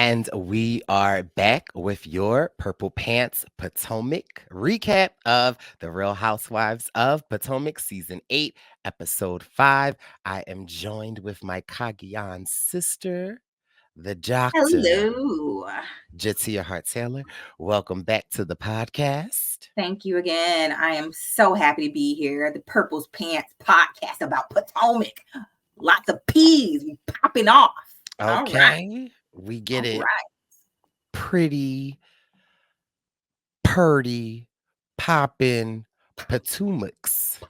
And we are back with your Purple Pants Potomac recap of the Real Housewives of Potomac Season 8, Episode 5. I am joined with my Cagayan sister, the doctor, Hello. Jatia Hart Taylor. Welcome back to the podcast. Thank you again. I am so happy to be here. The Purple's Pants podcast about Potomac. Lots of peas popping off. All right. Okay, we get All it right. pretty, purdy, popping Potomacs.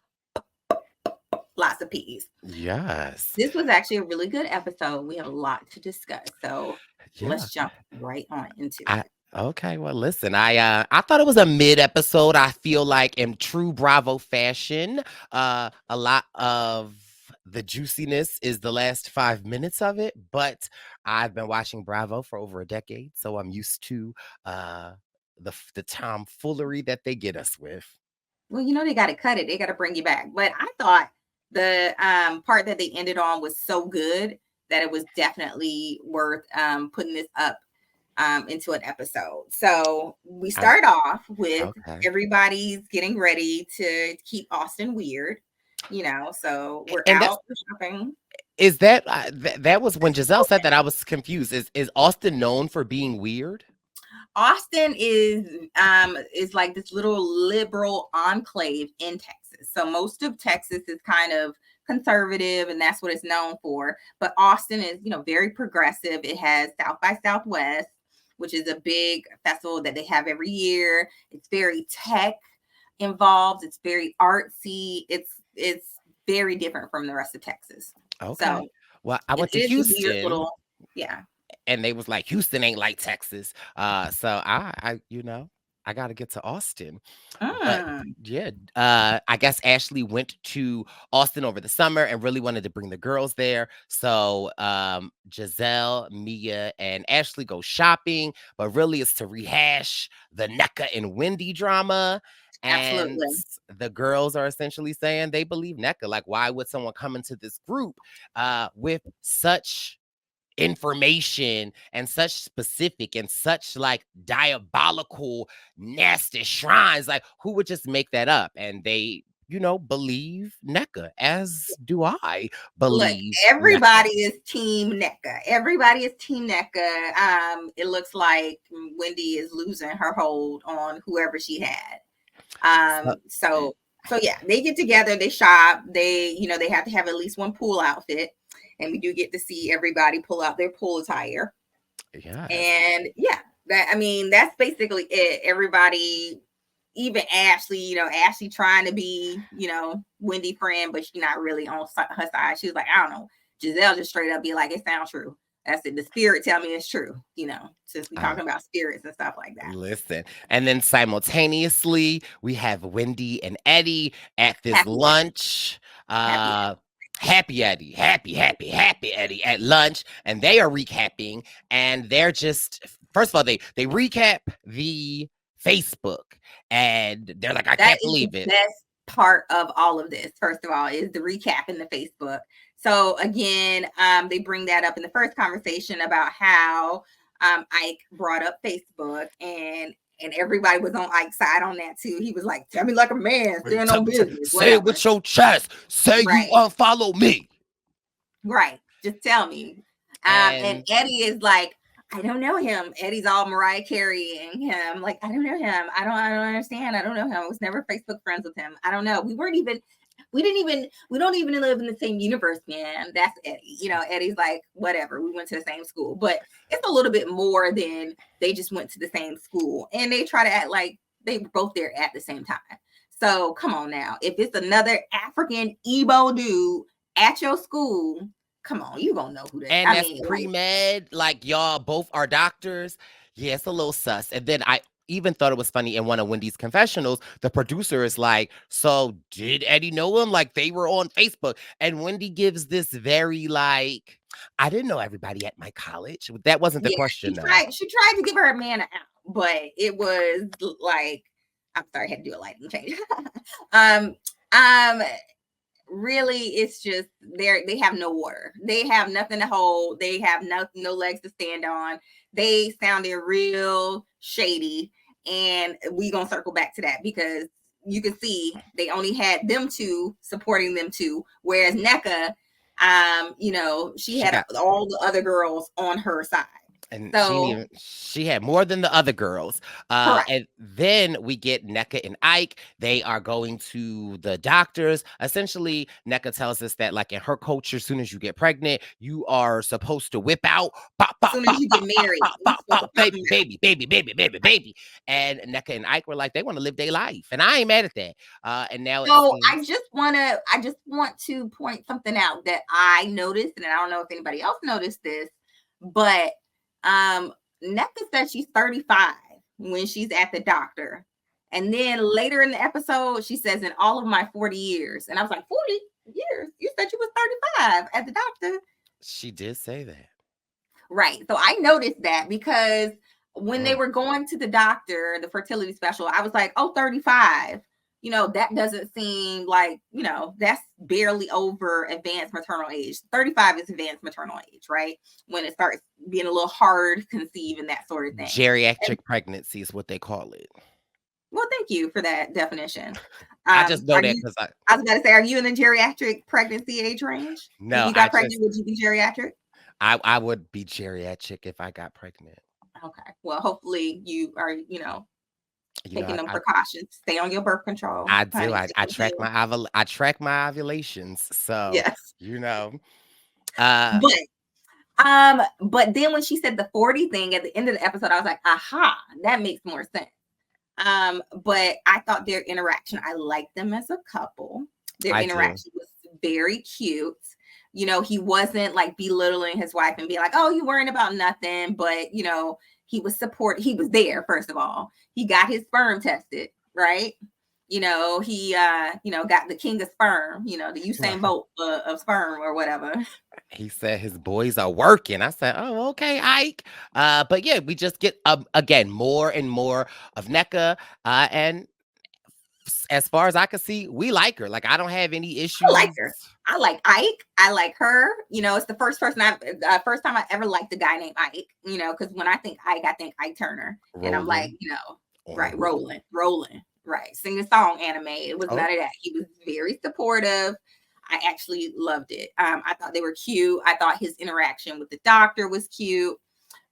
Lots of peas. Yes. This was actually a really good episode. We have a lot to discuss. So Yeah. let's jump right on into I it. okay, well listen, I thought it was a mid episode. I feel like in true Bravo fashion, a lot of the juiciness is the last 5 minutes of it, but I've been watching Bravo for over a decade, so I'm used to uh the tomfoolery that they get us with. Well, they got to cut it. They got to bring you back. But I thought the part that they ended on was so good that it was definitely worth putting this up into an episode. So we I'm start off with okay. everybody's getting ready to keep Austin weird, so we're And that's out shopping. is that that was when Giselle said that I was confused. Is Austin known for being weird? Austin is like this little liberal enclave in Texas. So most of Texas is kind of conservative and that's what it's known for. But Austin is, very progressive. It has South by Southwest, which is a big festival that they have every year. It's very tech involved. It's very artsy. It's very different from the rest of Texas. Okay. So Well, I it went to is a weird Houston little, yeah. and they was like Houston ain't like Texas. So I got to get to Austin. But Mm. yeah, I guess Ashley went to Austin over the summer and really wanted to bring the girls there. So Giselle, Mia, and Ashley go shopping, but really it's to rehash the Nneka and Wendy drama. And Absolutely. the girls are essentially saying they believe Nneka. Like, why would someone come into this group with such information and such specific and such like diabolical nasty shrines, like who would just make that up? And they believe Nneka, as do I Look, believe Nneka. everybody is Team NECA. Everybody is Team NECA. It looks like Wendy is losing her hold on whoever she had. So, So yeah, they get together, they shop, they have to have at least one pool outfit, and we do get to see everybody pull out their pool attire. yes. And yeah, that's basically it. Everybody, even Ashley, Ashley trying to be, Wendy friend, but she's not really on her side. She was like, I don't know. Giselle just straight up be like, it sounds true. That's it. The spirit tell me it's true, since we uh, talking about spirits and stuff like that. Listen, and then simultaneously we have Wendy and Eddie at this Happy, lunch. happy. Happy Eddie, happy Eddie at lunch, and they are recapping, and they're just first of all they recap the Facebook, and they're like, I That can't is the believe it. best part of all of this. First of all, is the recap in the Facebook. So again, they bring that up in the first conversation about how Ike brought up Facebook and everybody was on Ike's side on that too. He was like, "Tell me like a man, stand on business, Say it whatever." with your chest. Say you Right, unfollow me. right. Just tell me. And And Eddie is like, I don't know him. Eddie's all Mariah Careying him. Like, I don't know him. I don't understand. I don't know him. I was never Facebook friends with him. I don't know. We don't even live in the same universe, man. That's Eddie. Eddie's like, whatever. We went to the same school, but it's a little bit more than they just went to the same school. And they try to act like they were both there at the same time. So come on now. If it's another African Igbo dude at your school, come on, you gonna know who that. and I that's mean, like, pre-med, like y'all both are doctors. Yeah, it's a little sus. And then I even thought it was funny in one of Wendy's confessionals, the producer is like, so did Eddie know him? Like they were on Facebook. And Wendy gives this very like, I didn't know everybody at my college. That wasn't the yeah, question she though. tried. She tried to give her a man out, but it was like, I'm sorry, I had to do a lighting change. um, um, really, it's just they have no water. They have nothing to hold. They have no legs to stand on. they sounded real shady. And we gonna circle back to that because you can see they only had them two supporting them two, whereas Nneka, she She had got all the other girls on her side. and So she had more than the other girls. correct. And then we get Nneka and Ike. They are going to the doctors. Essentially, Nneka tells us that, like in her culture, as soon as you get pregnant, you are supposed to whip out, pop, As pop, soon as pop, you get pop, pop, married, pop, you're pop, supposed to pop, pop them baby, out. baby, baby, baby, baby, baby. And Nneka and Ike were like, they want to live their life, and I ain't mad at that. And now it So seems I just want to point something out that I noticed, and I don't know if anybody else noticed this, but Nneka said she's 35 when she's at the doctor. And then later in the episode, she says, in all of my 40 years. And I was like, 40 years? You said you was 35 at the doctor. she did say that. Right. So I noticed that because when they Mm. were going to the doctor, the fertility special, I was like, oh, 35. That doesn't seem like, that's barely over advanced maternal age. 35 is advanced maternal age, right? When it starts being a little hard to conceive and that sort of thing. And, Geriatric pregnancy is what they call it. well, thank you for that definition. I just know Are that you, because I was about to say, are you in the geriatric pregnancy age range? If no, you got pregnant, would you be geriatric? I would be geriatric if I got pregnant. Okay. Well, hopefully you are, You know, taking them precautions. Stay on your birth control, I do. honey. I track my I track my ovulations. So, Yes. you know, uh But then when she said the 40 thing at the end of the episode, I was like, aha, that makes more sense. But I thought their interaction, I liked them as a couple. Their I do. interaction was very cute. He wasn't like belittling his wife and be like, oh, you worrying about nothing. But he was he was there, first of all. He got his sperm tested, right? He got the king of sperm, the Usain Bolt of sperm or whatever. He said his boys are working. I said, "Oh, okay, Ike." But yeah, we just get again more and more of Nneka. And as far as I can see, we like her. Like I don't have any I like issues. her. I like Ike. I like her. It's the first first time I ever liked a guy named Ike. Because when I think Ike, I think Ike Turner, and I'm like, Rolling right, on. rolling, right, sing the song, anime. It was Oh, none of that. He was very supportive. I actually loved it. I thought they were cute. I thought his interaction with the doctor was cute.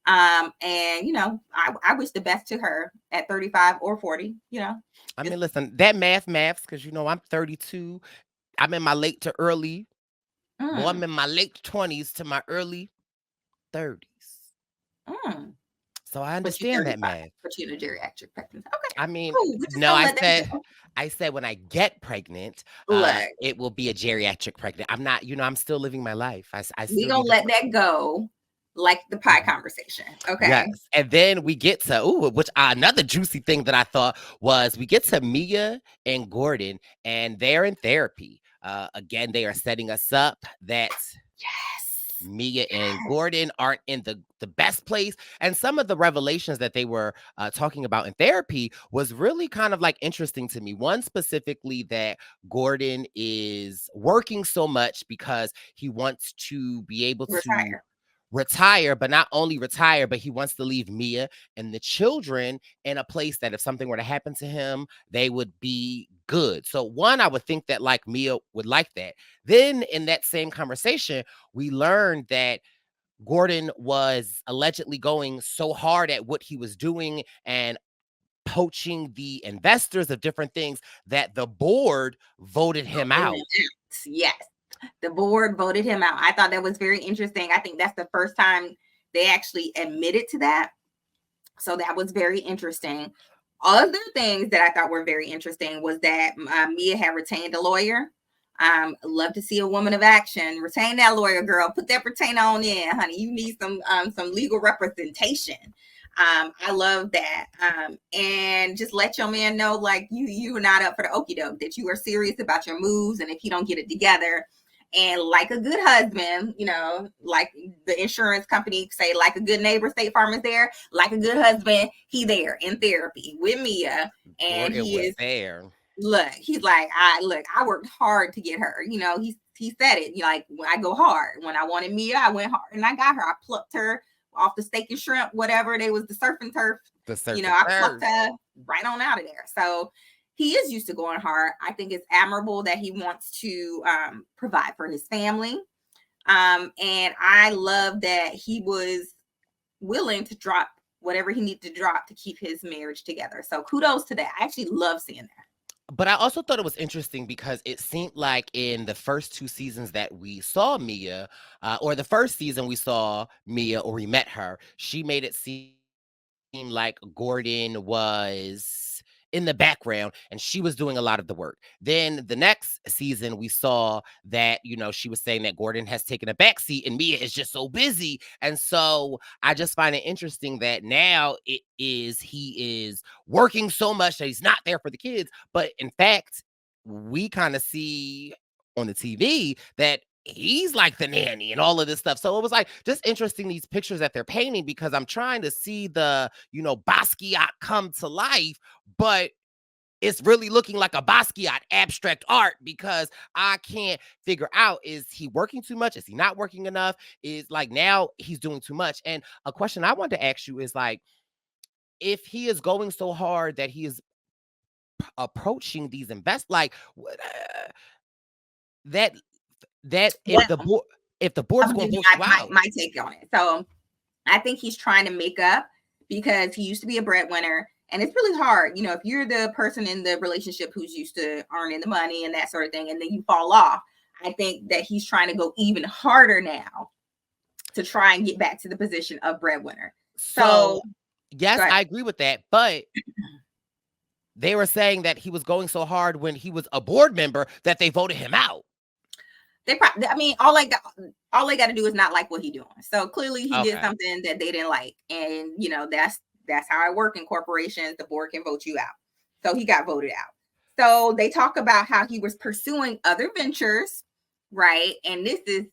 And I wish the best to her at 35 or 40. I Just mean, listen, that maths, because I'm 32. I'm in my late to early. Well, I'm mm, in my late 20s to my early 30s. mm. So I But you understand that 35, math. but you in a geriatric pregnancy. Okay, I mean, cool. We're just no, gonna let that go. I said when I get pregnant, Look, it will be a geriatric pregnant. I'm not, I'm still living my life. I we still gonna need to. let that go, like the pie Mhm. conversation. Okay. Yes, and then we get to which another juicy thing that I thought was we get to Mia and Gordon, and they're in therapy. Again, they are setting us up that Yes. Mia and Gordon aren't in the best place. And some of the revelations that they were talking about in therapy was really kind of like interesting to me. One specifically that Gordon is working so much because he wants to be able to Retire. retire, but not only retire, but he wants to leave Mia and the children in a place that if something were to happen to him, they would be good. So one, I would think that like Mia would like that. Then in that same conversation, we learned that Gordon was allegedly going so hard at what he was doing and poaching the investors of different things that the board voted him Voted him out. out. Yes. The board voted him out. I thought that was very interesting. I think that's the first time they actually admitted to that. So that was very interesting. Other things that I thought were very interesting was that Mia had retained a lawyer. Love to see a woman of action. Retain that lawyer, girl. Put that retainer on in, honey. You need some legal representation. I love that. And just let your man know, like you are not up for the okie doke. That you are serious about your moves, and if you don't get it together, and like a good husband, like the insurance company say, like a good neighbor, State Farm is there. Like a good husband, he there in therapy with Mia, and Gordon he was is there. he's like, I worked hard to get her. He said it, like, when I go hard. When I wanted Mia, I went hard and I got her. I plucked her off the steak and shrimp, whatever. They was the surf and turf. The surf and I plucked turf. her right on out of there. So he is used to going hard. I think it's admirable that he wants to provide for his family. And I love that he was willing to drop whatever he needed to drop to keep his marriage together. So kudos to that. I actually love seeing that. But I also thought it was interesting because it seemed like in the first 2 seasons that we saw Mia, or the first season we saw Mia or we met her, she made it seem like Gordon was in the background and she was doing a lot of the work. Then the next season we saw that, she was saying that Gordon has taken a backseat and Mia is just so busy. And so I just find it interesting that now he is working so much that he's not there for the kids. But in fact, we kind of see on the TV that he's like the nanny and all of this stuff. So it was like just interesting, these pictures that they're painting, because I'm trying to see the, Basquiat come to life, but it's really looking like a Basquiat abstract art, because I can't figure out, is he working too much? Is he not working enough? Is like now he's doing too much. And a question I wanted to ask you is like, if he is going so hard that he is approaching these like that Well, if the board's I'm going gonna to give vote you you out. my take on it. So I think he's trying to make up because he used to be a breadwinner. And it's really hard, if you're the person in the relationship who's used to earning the money and that sort of thing, and then you fall off. I think that he's trying to go even harder now to try and get back to the position of breadwinner. So, Yes, I agree with that. But they were saying that he was going so hard when he was a board member that they voted him out. All they got to do is not like what he's doing. So clearly he did something that they didn't like. And, that's how I work in corporations. The board can vote you out. So he got voted out. So they talk about how he was pursuing other ventures, right? And this is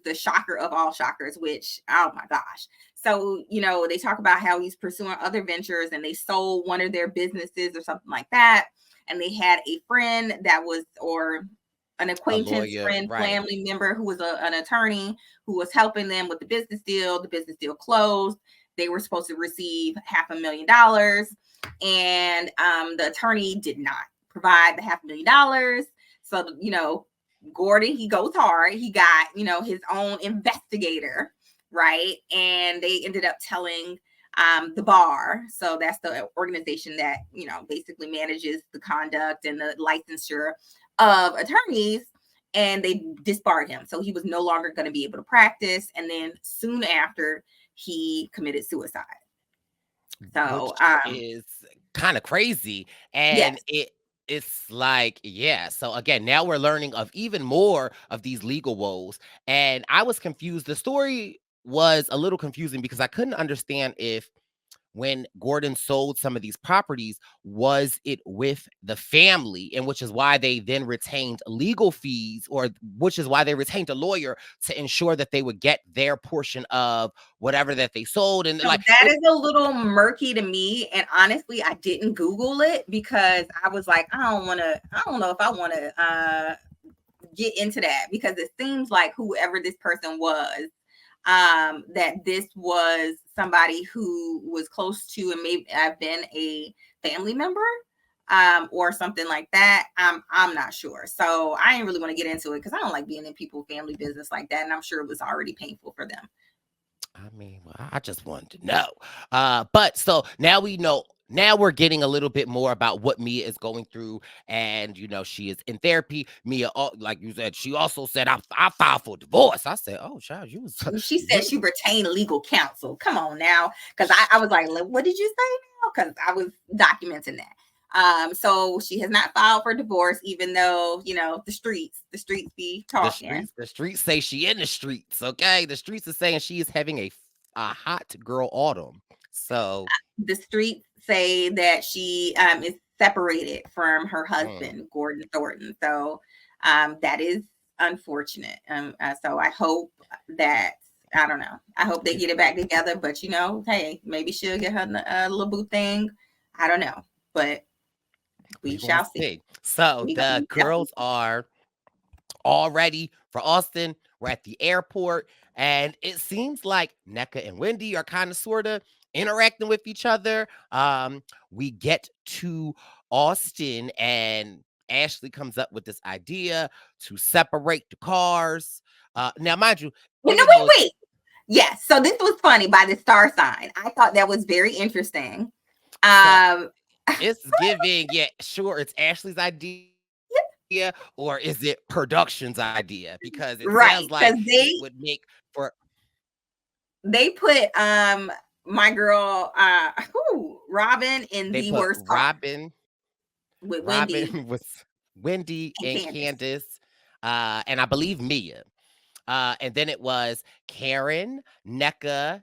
the shocker of all shockers, which, oh my gosh. So, they talk about how he's pursuing other ventures and they sold one of their businesses or something like that. And they had a friend that was, or an acquaintance, friend, family member who was an attorney who was helping them with the business deal. The business deal closed. They were supposed to receive $500,000, and the attorney did not provide the $500,000. So, Gordon, he goes hard. He got, his own investigator, right? And they ended up telling the bar. So that's the organization that, basically manages the conduct and the licensure of attorneys, and they disbarred him. So he was no longer going to be able to practice. And then soon after, he committed suicide. So is kind of crazy. And it's like, yeah. So again, now we're learning of even more of these legal woes. And I was confused. The story was a little confusing because I couldn't understand if, when Gordon sold some of these properties, was it with the family, and which is why they then retained legal fees, or which is why they retained a lawyer to ensure that they would get their portion of whatever that they sold. And that is a little murky to me. And honestly, I didn't Google it because I was like, I don't know if I want to get into that, because it seems like whoever this person was, that this was somebody who was close to and maybe have been a family member, or something like that. I'm not sure. So I didn't really want to get into it because I don't like being in people's family business like that. And I'm sure it was already painful for them. I just wanted to know. But so now we know. Now we're getting a little bit more about what Mia is going through, and she is in therapy. Mia, like you said, she also said, "I filed for divorce." I said, "Oh, child, you was." She said she retained legal counsel. Come on now, because I was like, "What did you say now?" Because I was documenting that. So she has not filed for divorce, even though the streets be talking. The streets say she in the streets. Okay, the streets are saying she is having a hot girl autumn. So the streets say that she is separated from her husband, Gordon Thornton. So that is unfortunate. So I hope that, I don't know, I hope they get it back together. But hey, maybe she'll get her little boo thing. I don't know, but we shall see. So the girls are all ready for Austin. We're at the airport, And it seems like Nneka and Wendy are kind of sort of interacting with each other. We get to Austin, and Ashley comes up with this idea to separate the cars. Now, mind you, Well, no, even though wait. Yes. So this was funny by the star sign. I thought that was very interesting. so Um, it's giving, yeah, sure, it's Ashley's idea, or is it production's idea? Because it sounds like right, it because would make for they put my girl Robin in they the put worst car with Wendy Robin was Wendy and and Candace. Candace, and I believe Mia. And then it was Karen, Nneka,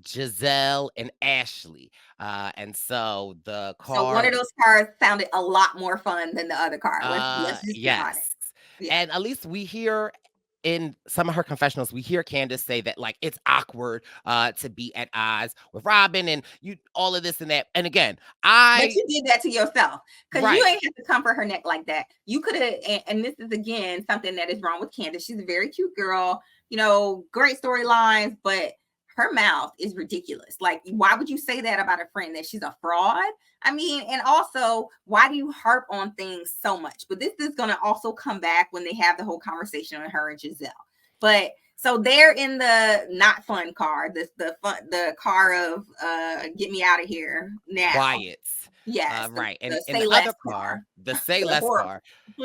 Giselle, and Ashley. And so the So one car, of those cars sounded a lot more fun than the other car. Let's just be honest. yes. Yeah. And at least we hear in some of her confessionals, we hear Candace say that like it's awkward to be at odds with Robin and you all of this and that. And again, But I you did that to yourself because you right. ain't have to comfort her neck like that. You could have, and this is again something that is wrong with Candace. She's a very cute girl, great storylines, but her mouth is ridiculous. Like, why would you say that about a friend that she's a fraud? I mean, and also, why do you harp on things so much? But this is going to also come back when they have the whole conversation with her and Giselle. But so they're in the not fun car, the car of get me out of here now. Quiets. Yes, Right. And the in say the less other car, car. the Say The Less horrible. car,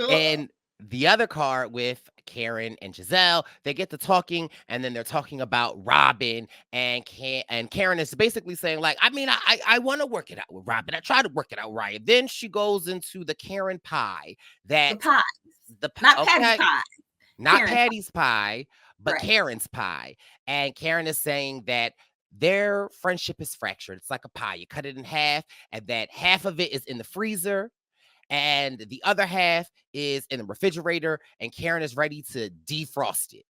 and the other car with Karen and Giselle, they get to talking, and then they're talking about Robin and Karen is basically saying, like, I mean, I want to work it out with Robin. I try to work it out, right? Then she goes into the Karen pie The that pie, not Patty's okay, pie. not Karen's pie. Patty's pie, but Right. Karen's pie. And Karen is saying that their friendship is fractured. It's like a pie. You cut it in half, and that half of it is in the freezer, and the other half is in the refrigerator, and Karen is ready to defrost it.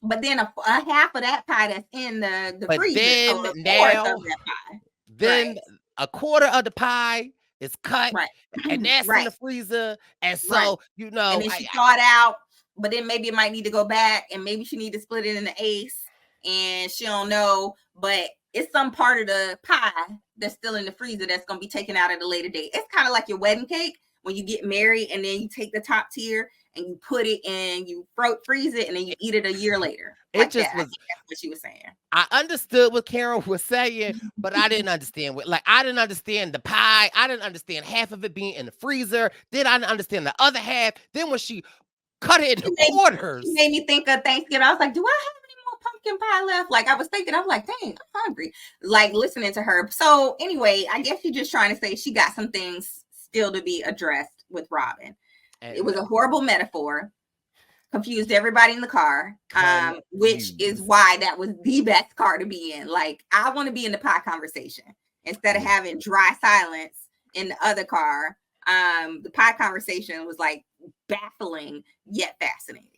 But then a half of that pie that's in the But freezer. So then a fourth of now, that pie. then Right. a quarter of the pie is cut, Right. and that's in Right. the freezer. And Right. so, And then she thought out, but then maybe it might need to go back, and maybe she need to split it in the ace, and she don't know, but it's some part of the pie that's still in the freezer that's gonna be taken out at a later date. It's kind of like your wedding cake when you get married, and then you take the top tier and you put it and you freeze it, and then you eat it a year later, it like that. just I was. think that's what she was saying. I understood what Karen was saying, but I didn't understand what, like, I didn't understand the pie. I didn't understand half of it being in the freezer. Then I didn't understand the other half. Then when she cut it into quarters, She made me think of Thanksgiving. I was like, do I have any more pumpkin pie left? Like, I was thinking, I'm like, dang, I'm hungry. Like, listening to her. So, anyway, I guess she's just trying to say she got some things still to be addressed with Robin. It was a horrible metaphor. Confused everybody in the car, which is why that was the best car to be in. Like, I want to be in the pie conversation instead of having dry silence in the other car. The pie conversation was like baffling yet fascinating.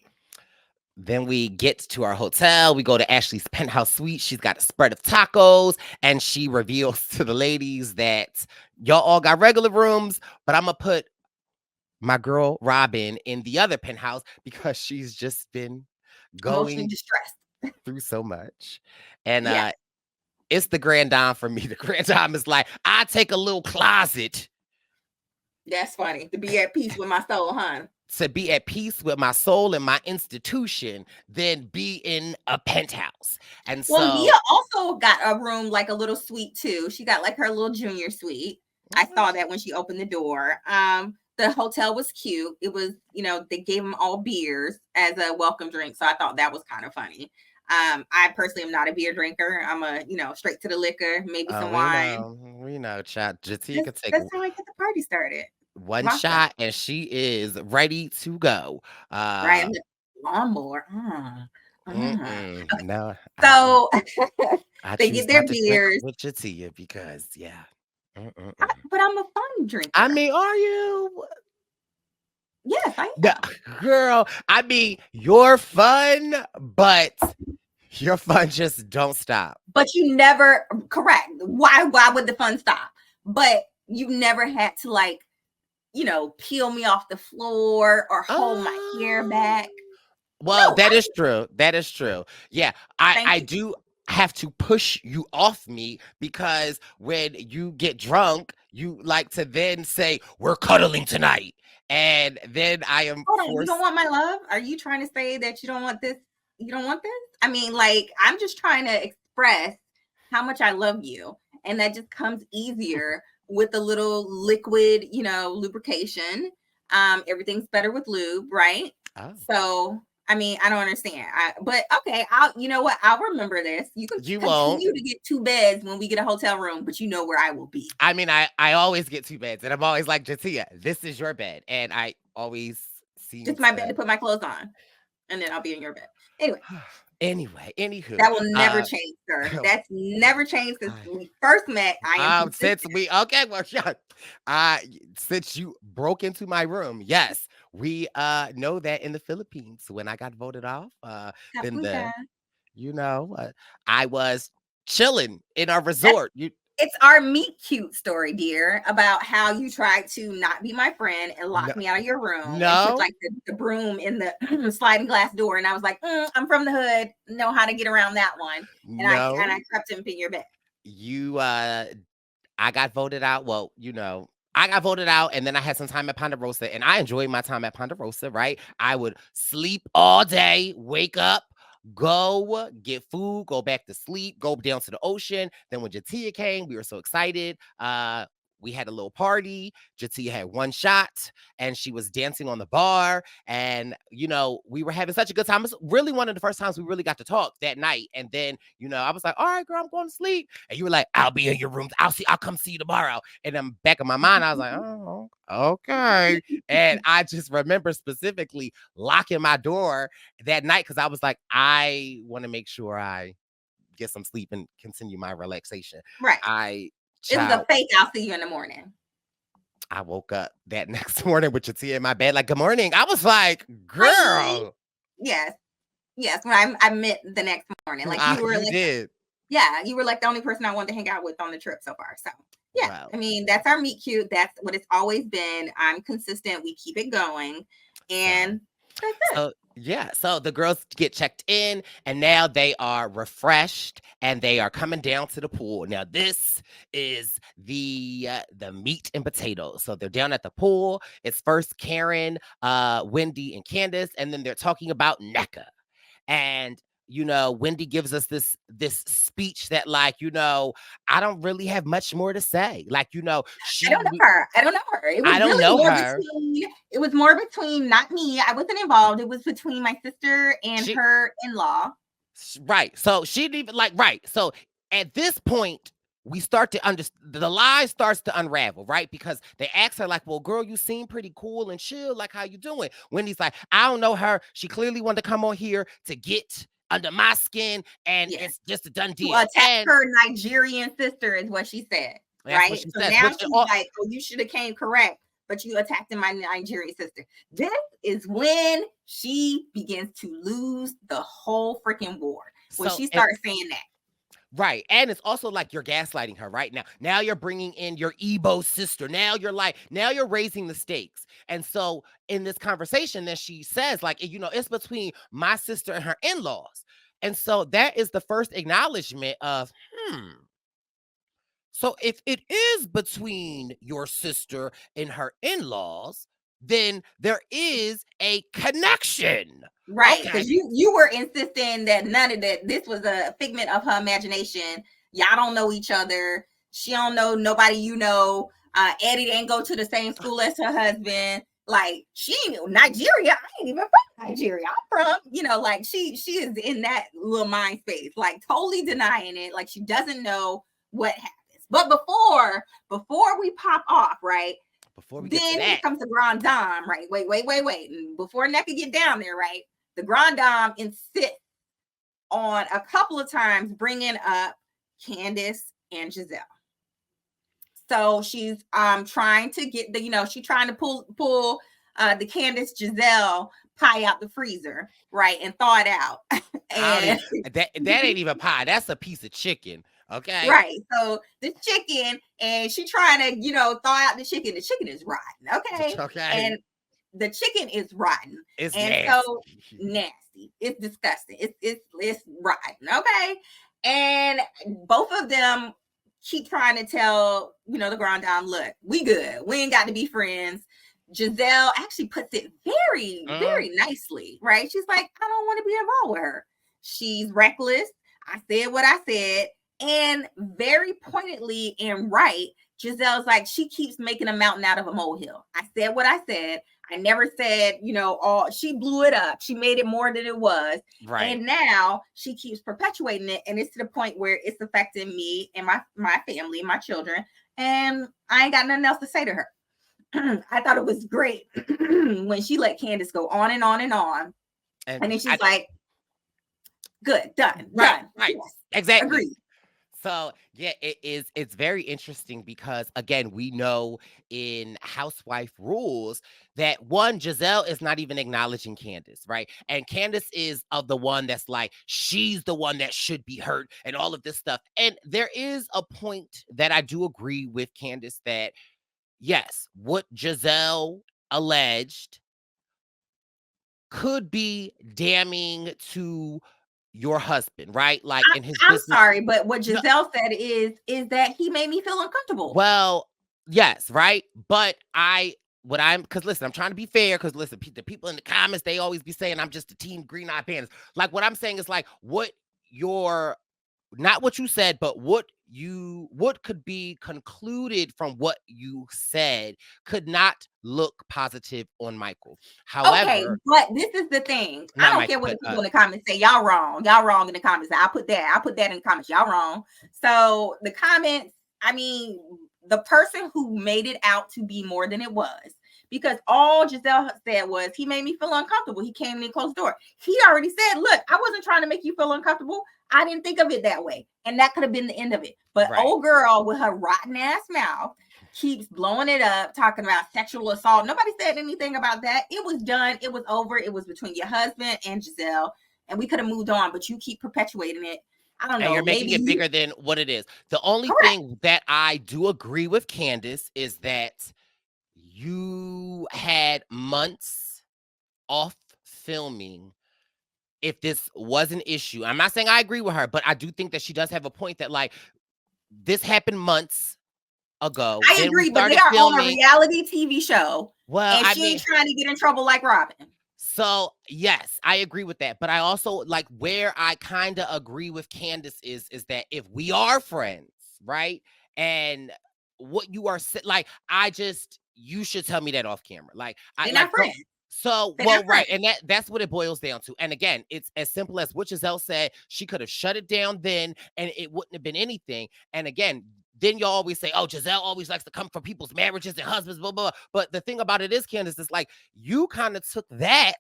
Then we get to our hotel. We go to Ashley's penthouse suite. She's got a spread of tacos, and she reveals to the ladies that y'all all got regular rooms, but I'm going to put my girl Robin in the other penthouse because she's just been Emotionally going distressed through so much. And yeah, it's the grand dame for me. The grand dame is like, I take a little closet. That's funny. To be at peace with my soul, huh? To be at peace with my soul and my institution than be in a penthouse. And Well, so Mia also got a room, like a little suite too. She got like her little junior suite. I saw that when she opened the door. The hotel was cute. It was, they gave them all beers as a welcome drink. So I thought that was kind of funny. I personally am not a beer drinker. I'm a, straight to the liquor, maybe some wine. we know, chat. Jatia could take That's how I get the party started. one Vodka. shot and she is ready to go. Right. I'm the lawnmower. Okay. No, So I they choose get their not to drink beers. with Jatia because, yeah. But I'm a fun drinker. I mean, are you? Yes, I am. No, girl, I mean, you're fun, but your fun just don't stop. But you never, correct. Why would the fun stop? But you never had to, like, peel me off the floor or hold my hair back. Well, No, that is true. That is true. Yeah, thank I you. do have to push you off me because when you get drunk, you like to then say, "We're cuddling tonight." And then I am Hold on, you don't forced. want my love? Are you trying to say that you don't want this? You don't want this? I mean, like, I'm just trying to express how much I love you. And that just comes easier with a little liquid, lubrication. Everything's better with lube, right? Oh, So, I mean, I don't understand. But okay, you know what? I'll remember this. You can you won't. continue to get 2 beds when we get a hotel room, but you know where I will be. I mean, I always get 2 beds, and I'm always like, "Jatia, this is your bed," and I always seem Just my bed to to. put my clothes on, and then I'll be in your bed. Anyway. Anyway, anywho, That will never change, sir. That's never changed since I we first met. I am Since consistent. we okay, well, yeah, since you broke into my room, yes, we know that in the Philippines when I got voted off, then Papunta. I was chilling in our That's resort. You It's our meet cute story, dear, about how you tried to not be my friend and no, lock me out of your room and put no, like the broom in the sliding glass door. And I was like, I'm from the hood, know how to get around that one. And I no, crept him in your bed. you I got voted out. Well, I got voted out, and then I had some time at Ponderosa, and I enjoyed my time at Ponderosa, right? I would sleep all day, wake up, go get food, go back to sleep, go down to the ocean. Then when Jatia came, we were so excited. We had a little party. Jatia had one shot and she was dancing on the bar. And, we were having such a good time. It was really one of the first times we really got to talk that night. And then, I was like, all right, girl, I'm going to sleep. And you were like, I'll be in your room. I'll come see you tomorrow. And I'm back in my mind. I was like, oh, okay. And I just remember specifically locking my door that night because I was like, I want to make sure I get some sleep and continue my relaxation. Right. I It was a child, fake. I'll see you in the morning. I woke up that next morning with your tea in my bed, like, good morning. I was like, Hi. girl, Yes. Yes. When I met the next morning, like you were you like, did. yeah, you were like the only person I wanted to hang out with on the trip so far. So yeah, Well, I mean, that's our meet cute. That's what it's always been. I'm consistent. We keep it going. so And that's it. so the girls get checked in and now they are refreshed and they are coming down to the pool. Now this is the meat and potatoes. So they're down at the pool. It's first Karen, Wendy, and Candace, and then they're talking about Nneka. And Wendy gives us this speech that, like, I don't really have much more to say. Like, I don't know her. I don't know her. It was I don't really know more her. between, it was more between not me. I wasn't involved. It was between my sister and She her in-law. Right. So she didn't even, like, right. So at this point, we start to understand the lie starts to unravel, right? Because they ask her, like, well, girl, you seem pretty cool and chill. Like, how you doing? Wendy's like, I don't know her. She clearly wanted to come on here to get under my skin, and Yes. it's just a done To deal. attack And her Nigerian sister is what she said. that's what Right. she So says. now Which she's like, oh, you should have came correct, but you attacked my Nigerian sister. This is when she begins to lose the whole freaking war. When so she and starts saying that. Right. And it's also like you're gaslighting her right now. Now you're bringing in your Igbo sister. Now you're raising the stakes. And so in this conversation that she says, like, it's between my sister and her in-laws. And so that is the first acknowledgement of, so if it is between your sister and her in-laws, then there is a connection. Right. Okay. Because you were insisting that none of that, this was a figment of her imagination. Y'all don't know each other. She don't know nobody Eddie didn't go to the same school as her husband. Like, she ain't Nigeria. I ain't even from Nigeria. I'm from, like she is in that little mind space, like totally denying it. Like she doesn't know what happens. But before we pop off, right? Before we get to Then here that. comes the Grand Dame, right? Wait. And before Nneka get down there, right? The Grand Dame insists on a couple of times bringing up Candace and Giselle. So she's trying to get she's trying to pull the Candace Giselle pie out the freezer, right, and thaw it out. I don't And even that ain't even pie. That's a piece of chicken. Okay. right, so the chicken, and she trying to thaw out the chicken. The chicken is rotten, okay, Okay. and the chicken is rotten, It's and so nasty. nasty. nasty. It's disgusting. It's rotten. Okay. And both of them keep trying to tell, the grand dame, look, we good. We ain't got to be friends. Giselle actually puts it very, very nicely, right? She's like, I don't want to be involved with her. She's reckless. I said what I said. And very pointedly and right, Giselle's like, she keeps making a mountain out of a molehill. I said what I said. I never said, she blew it up. She made it more than it was. Right. And now she keeps perpetuating it. And it's to the point where it's affecting me and my family, my children. And I ain't got nothing else to say to her. I thought it was great when she let Candace go on and on and on. And then she's like, good, done. Right. Yes, Exactly. Agreed. So yeah, it's very interesting because again, we know in housewife rules that one, Giselle is not even acknowledging Candace, right? And Candace is of the one that's like, she's the one that should be hurt and all of this stuff. And there is a point that I do agree with Candace that yes, what Giselle alleged could be damning to your husband, right? Like in his I'm business. sorry, but what Giselle said is that he made me feel uncomfortable. Well, yes, right. But because listen, I'm trying to be fair because listen, the people in the comments, they always be saying I'm just a team green eye pants. Like what I'm saying is like not what you said, but what could be concluded from what you said could not look positive on Michael. However, okay, but this is the thing. I don't care what the people in the comments say. Y'all wrong. Y'all wrong in the comments. I'll put that in the comments. Y'all wrong. So the comments, I mean, the person who made it out to be more than it was, because all Giselle said was he made me feel uncomfortable. He came in and closed the door. He already said, look, I wasn't trying to make you feel uncomfortable. I didn't think of it that way. And that could have been the end of it. But old girl with her rotten ass mouth keeps blowing it up, talking about sexual assault. Nobody said anything about that. It was done. It was over. It was between your husband and Giselle. And we could have moved on, but you keep perpetuating it. I don't know. And you're making it bigger than what it is. The only thing that I do agree with Candace is that you had months off filming if this was an issue. I'm not saying I agree with her, but I do think that she does have a point that like this happened months ago. I agree, but they are on a reality TV show. Well, and she ain't trying to get in trouble like Robin. So yes, I agree with that. But I also like where I kind of agree with Candace is that if we are friends, right? And what you are like, you should tell me that off camera. Like they're not friends. So, well, right. And that's what it boils down to. And again, it's as simple as what Giselle said. She could have shut it down then and it wouldn't have been anything. And again, then you always say, oh, Giselle always likes to come for people's marriages and husbands, blah, blah, blah. But the thing about it is, Candace, it's like you kind of took that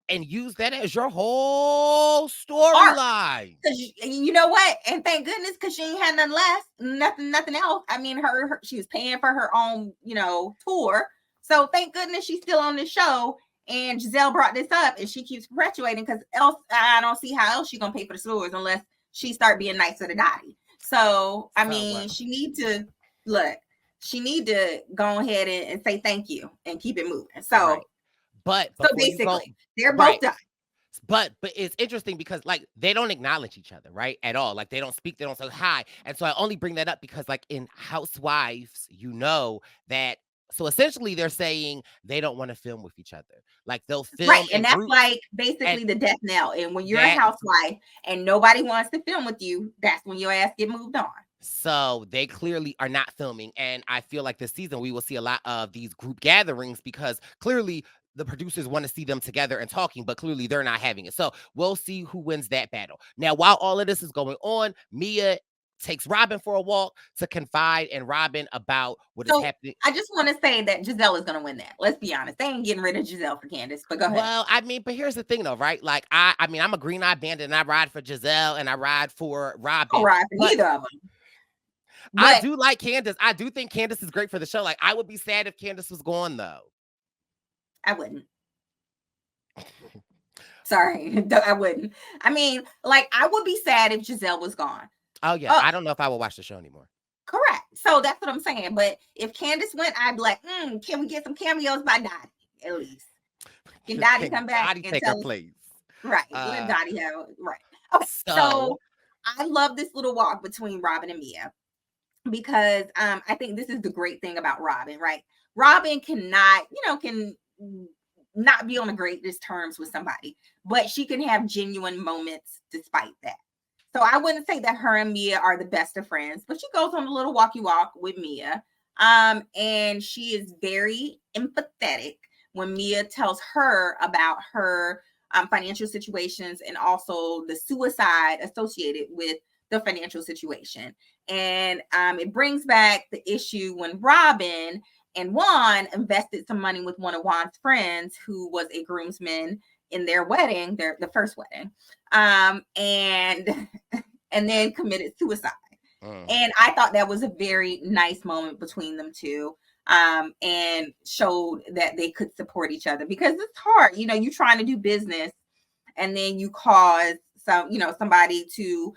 and used that as your whole storyline. Because you know what? And thank goodness, because she ain't had nothing left, nothing else. I mean, she was paying for her own, tour. So thank goodness she's still on the show. And Giselle brought this up, and she keeps perpetuating because else I don't see how else she's gonna pay for the tours unless she start being nice to the Dottie. So I mean, she need to go ahead and say thank you and keep it moving. So, but basically, they're both done. But it's interesting because like they don't acknowledge each other, right? At all. Like they don't speak, they don't say hi. And so I only bring that up because like in Housewives, that. So essentially, they're saying they don't want to film with each other. Like they'll film, right? And that's like basically the death knell. And when you're a housewife and nobody wants to film with you, that's when your ass get moved on. So they clearly are not filming, and I feel like this season we will see a lot of these group gatherings because clearly the producers want to see them together and talking, but clearly they're not having it. So we'll see who wins that battle. Now, while all of this is going on, Mia takes Robin for a walk to confide in Robin about what is happening. I just want to say that Giselle is going to win that. Let's be honest. They ain't getting rid of Giselle for Candace, but go ahead. Well, I mean, but here's the thing though, right? Like, I mean, I'm a green eye bandit and I ride for Giselle and I ride for Robin. I don't ride for neither of them. But I do like Candace. I do think Candace is great for the show. Like, I would be sad if Candace was gone though. I wouldn't. Sorry, I wouldn't. I mean, like, I would be sad if Giselle was gone. Oh, yeah. I don't know if I will watch the show anymore. Correct. So that's what I'm saying. But if Candace went, I'd be like, can we get some cameos by Dottie at least? Can Dottie come back? Dottie take her place. Right. Let uh, Dottie have right. Okay. so So I love this little walk between Robin and Mia because I think this is the great thing about Robin, right? Robin cannot, can not be on the greatest terms with somebody, but she can have genuine moments despite that. So I wouldn't say that her and Mia are the best of friends, but she goes on a little walkie walk with Mia. And she is very empathetic when Mia tells her about her financial situations and also the suicide associated with the financial situation. And it brings back the issue when Robin and Juan invested some money with one of Juan's friends who was a groomsman in their wedding, the first wedding, and then committed suicide. And I thought that was a very nice moment between them two, and showed that they could support each other because it's hard. You're trying to do business and then you cause somebody to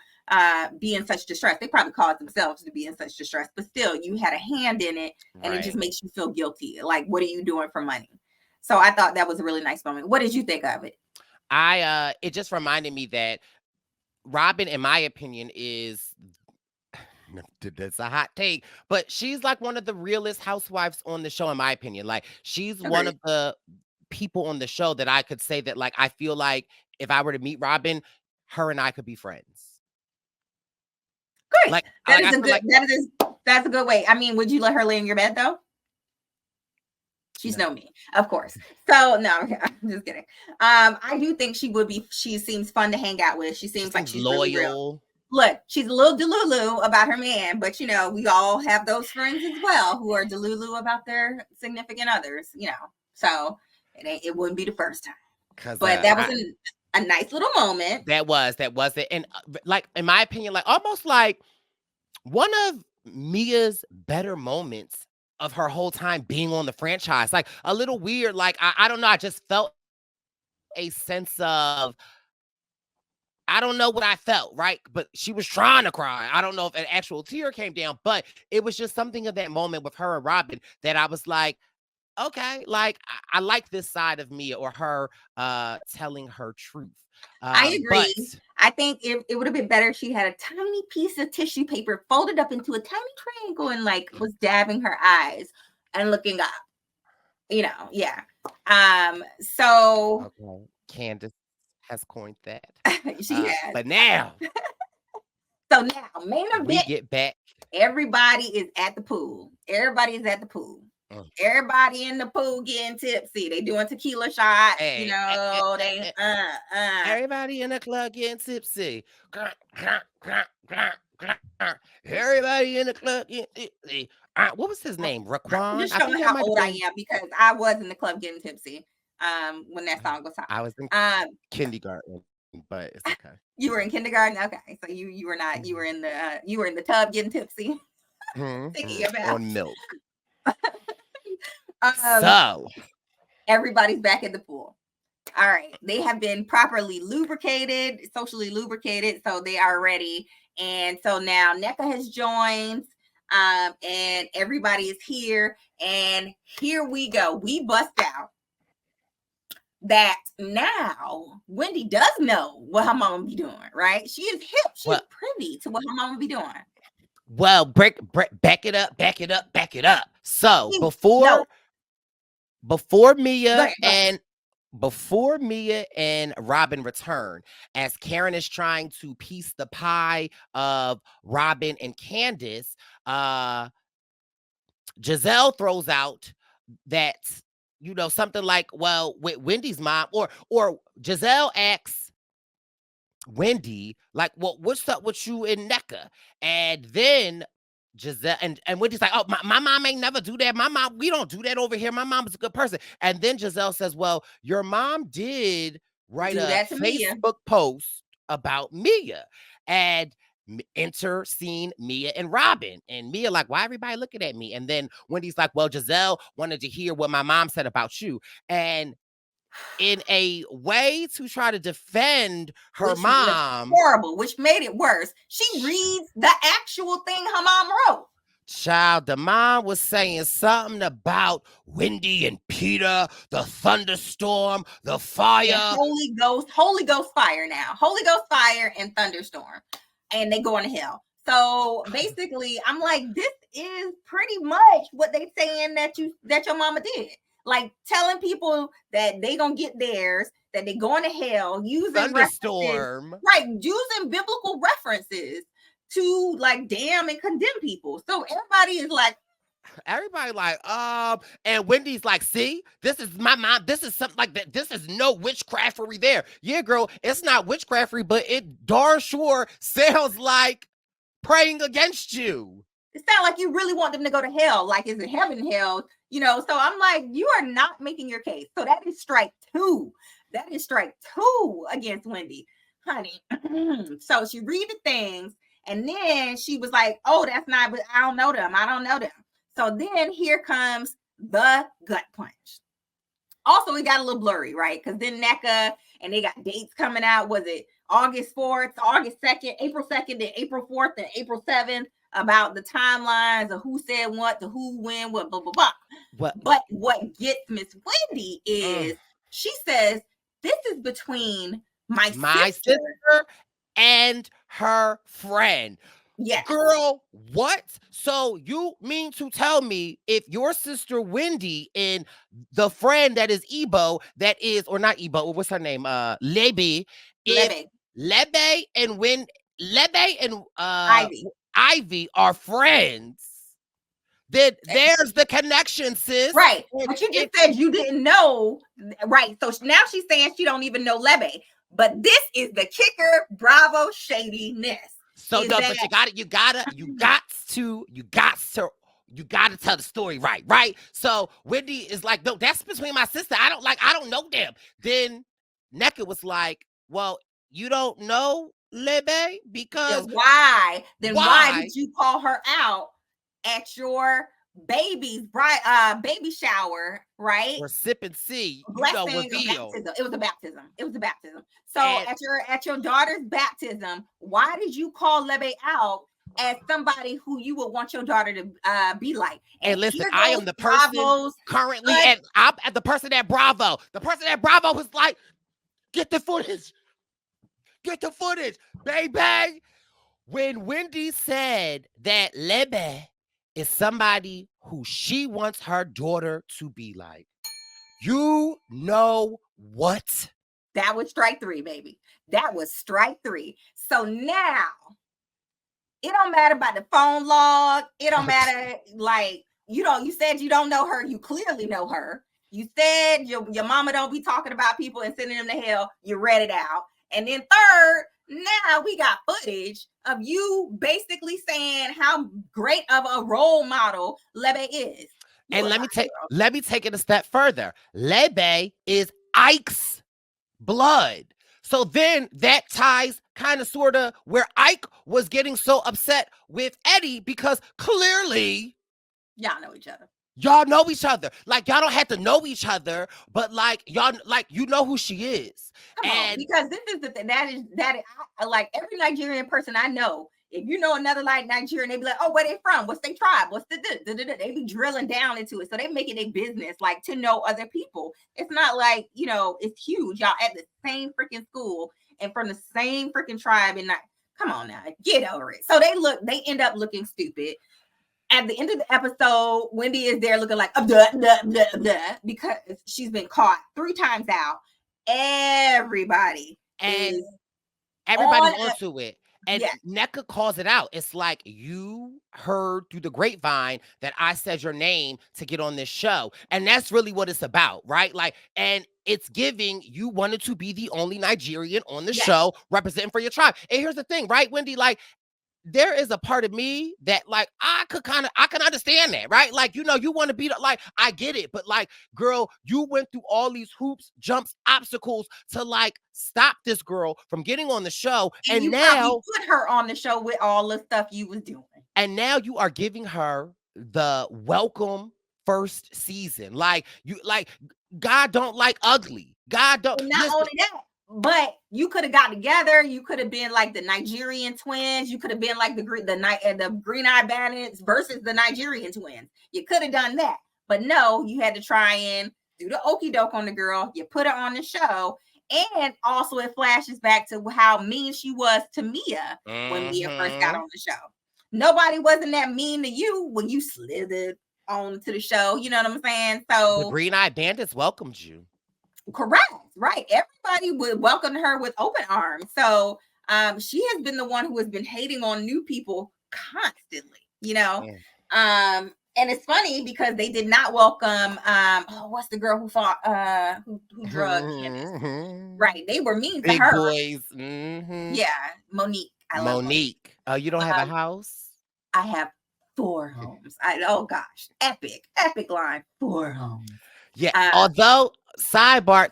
be in such distress. They probably caused themselves to be in such distress, but still you had a hand in it, and it just makes you feel guilty. Like, what are you doing for money? So I thought that was a really nice moment. What did you think of it? It just reminded me that Robin, in my opinion, is that's a hot take, but she's like one of the realest housewives on the show, in my opinion. Like, she's one Agreed. of the people on the show that I could say that, like, I feel like if I were to meet Robin, her and I could be friends. Great. Like, I feel like That's a good way. I mean, would you let her lay in your bed though? She's no. no me, of course. So no, I'm just kidding. I do think she would be. She seems fun to hang out with. She She seems like seems she's really real. loyal. Look, she's a little delulu about her man, but we all have those friends as well who are delulu about their significant others. So it wouldn't be the first time. Cause But that was a nice little moment. that was it, and like, in my opinion, like, almost like one of Mia's better moments of her whole time being on the franchise. Like, a little weird. Like, I don't know. I just felt a sense of, I don't know what I felt, right? But she was trying to cry. I don't know if an actual tear came down, but it was just something of that moment with her and Robin that I was like, okay, like, I like this side of Mia, or her telling her truth. I But agree. I think it would have been better if she had a tiny piece of tissue paper folded up into a tiny triangle and like was dabbing her eyes and looking up. Yeah. So okay, Candace has coined that. she has. But now So now, main we event. get back. Everybody is at the pool. Everybody is at the pool. Mm. Everybody in the pool getting tipsy. They doing tequila shots. Hey, They everybody in the club getting tipsy. Everybody in the club getting tipsy. What was his name? I'm Raquan? just I showing think that how might have old I been. am because I was in the club getting tipsy when that song was I on. was in kindergarten, but it's okay. You were in kindergarten? Okay. So you were not, you were in the tub getting tipsy. Thinking about On milk. um So, everybody's back in the pool. All right. They have been properly lubricated, socially lubricated, so they are ready. And so now Nneka has joined, and everybody is here. And here we go. We bust out that now Wendy does know what her mama be doing, right? She is hip. She's privy to what her mama be doing. well, back it up, back it up, back it up. So No. before Go Mia ahead. and Robin return, as Karen is trying to piece the pie of Robin and Candace, Giselle throws out that, something like, well, with Wendy's mom, or Giselle asks Wendy, like, well, what's up with you and Nneka? And then Giselle and Wendy's like, oh, my mom ain't never do that. My mom, we don't do that over here. My mom's a good person. And then Giselle says, well, your mom did write Do a that to Mia. Facebook post about Mia. And enter scene Mia and Robin. And Mia like, why everybody looking at me? And then Wendy's like, well, Giselle wanted to hear what my mom said about you. And in a way to try to defend her Which was mom, horrible, which made it worse. She reads the actual thing her mom wrote. Child, the mom was saying something about Wendy and Peter, the thunderstorm, the And fire. Holy Ghost fire now. Holy Ghost fire and thunderstorm. And they going to hell. So basically, I'm like, this is pretty much what they saying that your mama did. Like telling people that they gonna get theirs, that they going to hell, using references, Thunderstorm. right? Using biblical references to like damn and condemn people. So everybody is like, Everybody like, and Wendy's like, see, this is my mom. This is something like that. This is no witchcraftery there. Yeah, girl, it's not witchcraftery, but it darn sure sounds like praying against you. it sounds like you really want them to go to hell. Like, is it heaven, hell? So I'm like, you are not making your case. So that is strike two. That is strike two against Wendy, honey. So she read the things, and then she was like, oh, that's not, I don't know them. I don't know them. So then here comes the gut punch. Also, it got a little blurry, right? Because then Nneka, and they got dates coming out. Was it August 4th, August 2nd, April 2nd, and April 4th, and April 7th about the timelines of who said what to who, when, what, blah, blah, blah. But what gets Miss Wendy is she says, this is between my sister and her friend. Yes. Girl, what? So you mean to tell me if your sister Wendy and the friend that is Ebo, that is, or not Ebo, what's her name? Lebe. Lebe and Ivy are friends, then there's the connection, sis. Right. But you just said you didn't know. Right. So now she's saying she don't even know Lebe. But this is the kicker, Bravo shadiness. So no, but you gotta tell the story right? So Wendy is like, no, that's between my sister. I don't know them. Then Nneka was like, well, you don't know Lebe because why did you call her out at your baby shower, right? Or sip and see, Blessing baptism. It was a baptism. So at your daughter's baptism, why did you call Lebe out as somebody who you would want your daughter to be like? And listen, I am the person currently, and I'm at the person at Bravo. The person at Bravo was like, get the footage, baby. When Wendy said that Lebe is somebody who she wants her daughter to be like, you know what? That was strike three, baby. That was strike three. So now it don't matter about the phone log. It don't matter, like, you said you don't know her. You clearly know her. You said your mama don't be talking about people and sending them to hell. You read it out. And then third, now we got footage of you basically saying how great of a role model Lebe is. And let me take it a step further. Lebe is Ike's blood. So then that ties kind of sort of where Ike was getting so upset with Eddie because clearly y'all know each other. Y'all know each other. Like, y'all don't have to know each other, but like, y'all, like, you know who she is. Come on, because this is the thing I like every Nigerian person I know. If you know another like Nigerian, they be like, oh, where they from? What's their tribe? What's they be drilling down into it. So they make it a business, like, to know other people. It's not like, it's huge. Y'all at the same freaking school and from the same freaking tribe. And come on now, get over it. So they end up looking stupid. At the end of the episode, Wendy is there looking like because she's been caught 3 times out. Everybody onto it. And Nneka calls it out. It's like, you heard through the grapevine that I said your name to get on this show. And that's really what it's about, right? Like, and it's giving, you wanted to be the only Nigerian on the show representing for your tribe. And here's the thing, right, Wendy? Like, there is a part of me that, like, I can understand that, right? Like, you want to be like, I get it, but like, girl, you went through all these hoops, jumps, obstacles to like stop this girl from getting on the show, and you now put her on the show with all the stuff you was doing, and now you are giving her the welcome first season. Like, God don't like ugly. God don't. Not only that, But you could have got together. You could have been like the Nigerian twins. You could have been like the green-eyed bandits versus the Nigerian twins. You could have done that. But no, you had to try and do the okie doke on the girl. You put her on the show. And also it flashes back to how mean she was to Mia when Mia first got on the show. Nobody wasn't that mean to you when you slithered on to the show. You know what I'm saying? So the green-eyed bandits welcomed you. Correct. Right. Everybody would welcome her with open arms. So she has been the one who has been hating on new people constantly, you know. Yeah. And it's funny because they did not welcome what's the girl who fought who drugged Candace? Right. They were mean to Big her. boys. Yeah, Monique. I love Monique. Oh, you don't have a house? I have 4 homes. Oh gosh. Epic line. 4 homes. Yeah. Although sidebar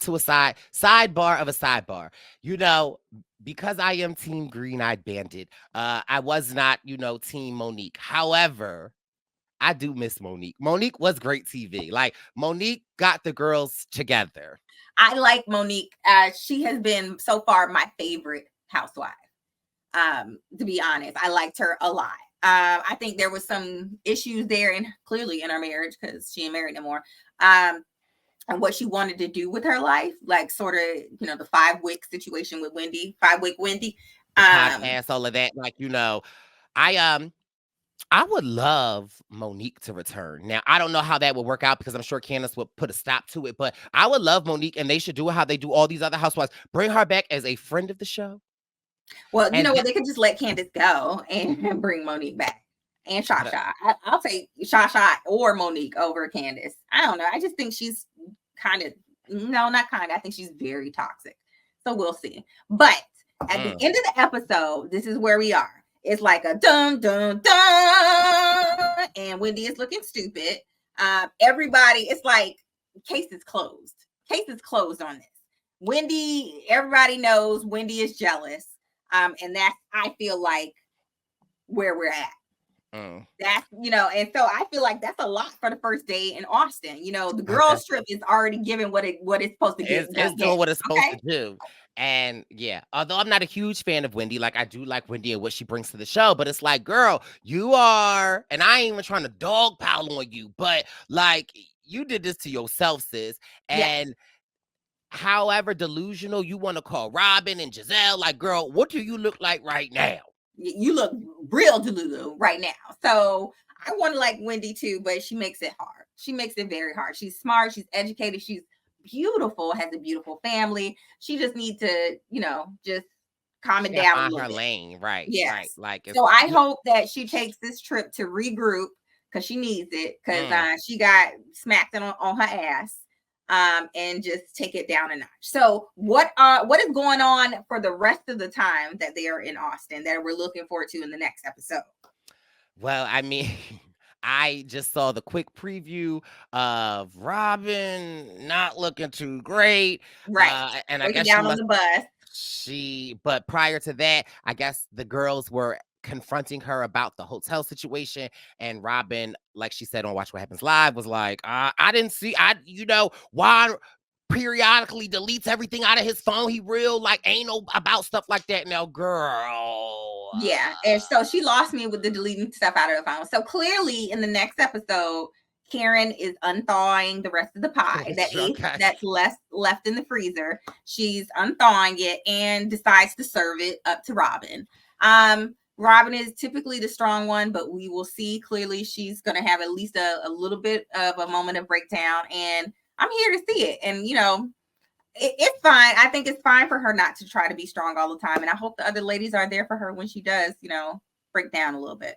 of a sidebar. You know, because I am team green-eyed bandit, I was not, team Monique. However, I do miss Monique. Monique was great TV. Like, Monique got the girls together. I like Monique. She has been so far my favorite housewife. To be honest, I liked her a lot. I think there was some issues there and clearly in our marriage because she ain't married no more. And what she wanted to do with her life, like sort of, the 5-wick situation with Wendy, 5-wick Wendy. Podcast, all of that. Like, I would love Monique to return. Now, I don't know how that would work out because I'm sure Candace would put a stop to it, but I would love Monique, and they should do it how they do all these other housewives. Bring her back as a friend of the show. Well, you know what? They could just let Candace go and bring Monique back. And Shasha. I'll take Shasha or Monique over Candace. I don't know. I just think she's I think she's very toxic. So we'll see. But at the end of the episode, this is where we are. It's like a dun dun dun, and Wendy is looking stupid. Everybody, it's like case is closed. Case is closed on this. Wendy, everybody knows Wendy is jealous. And that's, I feel like, where we're at. That's, and so I feel like that's a lot for the first day in Austin. The girls trip is already giving what it's supposed to get. It's doing what it's supposed to do. And yeah, although I'm not a huge fan of Wendy, like I do like Wendy and what she brings to the show, but it's like, girl, you are, and I ain't even trying to dog pile on you, but like you did this to yourself, sis. And however delusional you want to call Robin and Giselle, like, girl, what do you look like right now? You look real delulu right now. So I want to like Wendy too, but she makes it hard. She makes it very hard. She's smart. She's educated. She's beautiful, has a beautiful family. She just needs to, just calm it down a little bit. Lane, right? Yes. Right. Like, so I hope that she takes this trip to regroup because she needs it because she got smacked on her ass. And just take it down a notch. So what is going on for the rest of the time that they are in Austin that we're looking forward to in the next episode? Well, I mean, I just saw the quick preview of Robin not looking too great. Right. And I guess down on the bus. But prior to that, I guess the girls were confronting her about the hotel situation, and Robin, like she said on Watch What Happens Live, was like, I didn't see, Juan periodically deletes everything out of his phone. He real like ain't no about stuff like that now, girl. Yeah, and so she lost me with the deleting stuff out of the phone. So clearly in the next episode, Karen is unthawing the rest of the pie that's left in the freezer. She's unthawing it and decides to serve it up to Robin. Robin is typically the strong one, but we will see clearly she's going to have at least a little bit of a moment of breakdown, and I'm here to see it. And, it's fine. I think it's fine for her not to try to be strong all the time. And I hope the other ladies are there for her when she does, break down a little bit.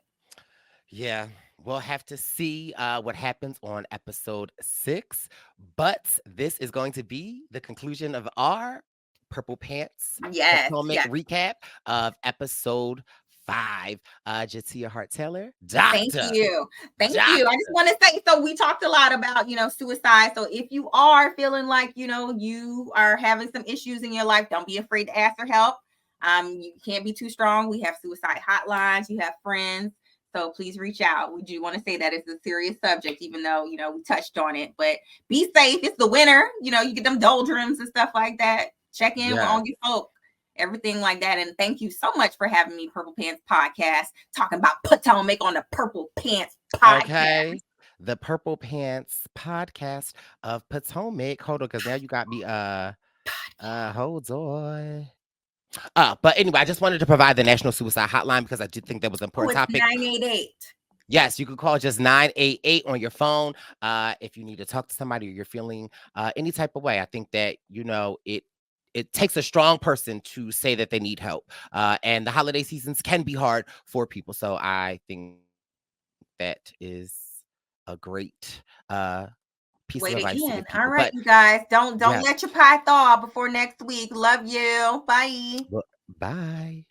Yeah. We'll have to see what happens on episode 6, but this is going to be the conclusion of our Purple Pants Potomac recap of episode 5. Jatia Hart Taylor, doctor. Thank you. I just want to say, so we talked a lot about, suicide. So if you are feeling like, you are having some issues in your life, don't be afraid to ask for help. You can't be too strong. We have suicide hotlines. You have friends. So please reach out. We do want to say that it's a serious subject, even though, we touched on it, but be safe. It's the winter, you get them doldrums and stuff like that. check in with Yes. all your folk, everything like that. And thank you so much for having me, Purple Pants Podcast, talking about Potomac on the Purple Pants Podcast. Okay. The Purple Pants podcast of Potomac. Hold on, because now you got me hold on. But anyway, I just wanted to provide the National Suicide Hotline because I did think that was an Oh, important it's topic. 988. Yes, you can call just 988 on your phone if you need to talk to somebody or you're feeling any type of way. I think that, it takes a strong person to say that they need help. And the holiday seasons can be hard for people. So I think that is a great piece Way of to advice to end. give All people. right, But you guys. Don't yes, let your pie thaw before next week. Love you. Bye. well, bye.